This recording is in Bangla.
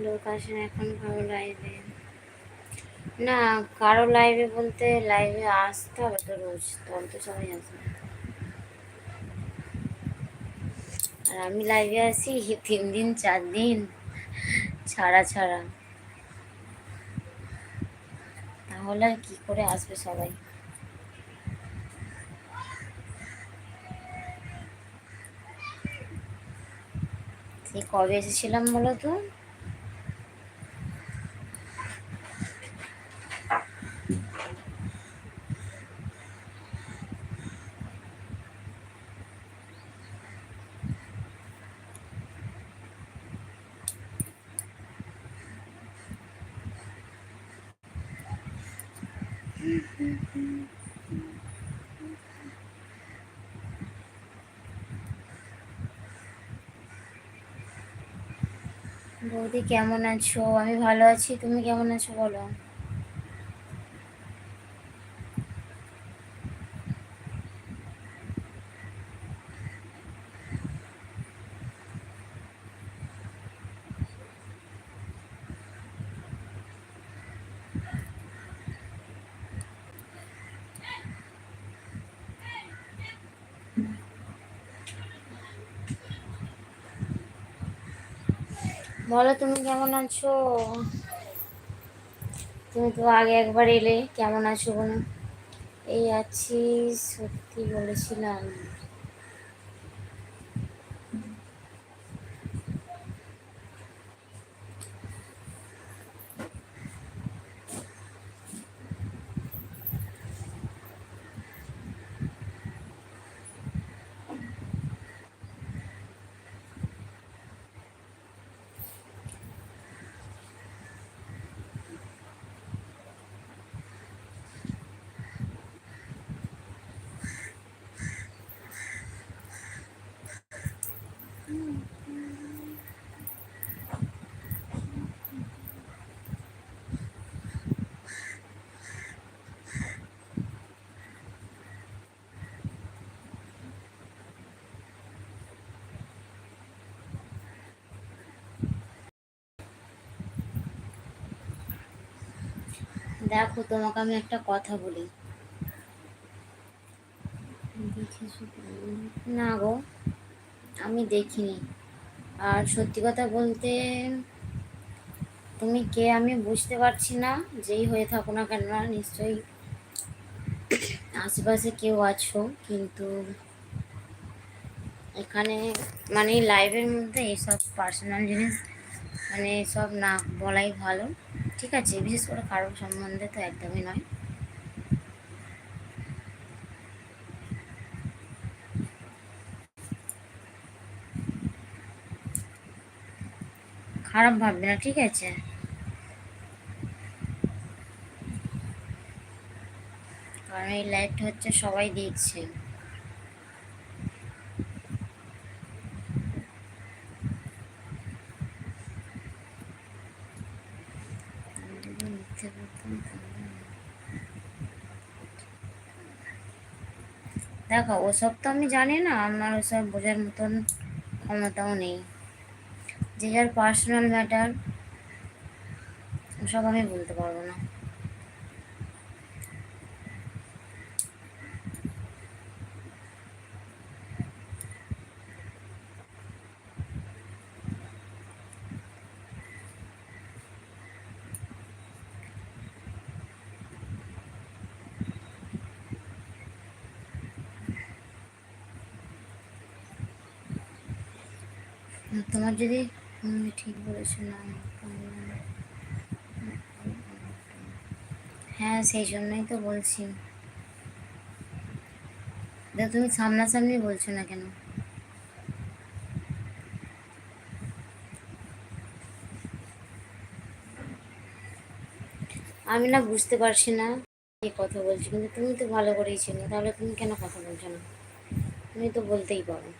লোক আসে না এখন কারো লাইভে। না, কারো লাইভে বলতে লাইভে আসতে হবে তো রোজ, তখন তো সবাই আসবে। আর আমি লাইভে আসি 3 দিন 4 দিন ছাড়া ছাড়া, তাহলে আর কি করে আসবে সবাই? সেই কবে এসেছিলাম বলো তো? বৌদি কেমন আছো? আমি ভালো আছি, তুমি কেমন আছো বলো? বলো তুমি কেমন আছো? তুমি তো আগে একবার এলে, কেমন আছো বলো? এই আছি, সত্যি বলেছিলাম। দেখো তোমাকে আমি একটা কথা বলি। দেখেছো তো? না গো, আমি দেখিনি। আর সত্যি কথা বলতে, তুমি কে আমি বুঝতে পারছি না। যেই হয়ে থাকো না কেন, নিশ্চয়ই আশেপাশে কেউ আছো, কিন্তু এখানে মানে লাইভের মধ্যে এসব পার্সোনাল জিনিস মানে এসব না বলাই ভালো। ঠিক আছে, বিশেষ করে কারোর সম্বন্ধে তো একদমই নয়। খারাপ ভাববে না, ঠিক আছে? কারণ এই লাইভটা হচ্ছে সবাই দেখছে। দেখো, ওসব তো আমি জানি না, আমার ওসব বোঝার মতন ক্ষমতাও নেই। যে যার পার্সোনাল ম্যাটার, ওসব আমি বলতে পারবো না। তোমার যদি ঠিক বলেছো না, হ্যাঁ সেই জন্যই তো বলছি। তুমি সামনাসামনি বলছো না কেন? আমি না বুঝতে পারছি না এই কথা বলছি, কিন্তু তুমি তো ভালো করেই ছিল, তাহলে তুমি কেন কথা বলছো না? তুমি তো বলতেই পারো।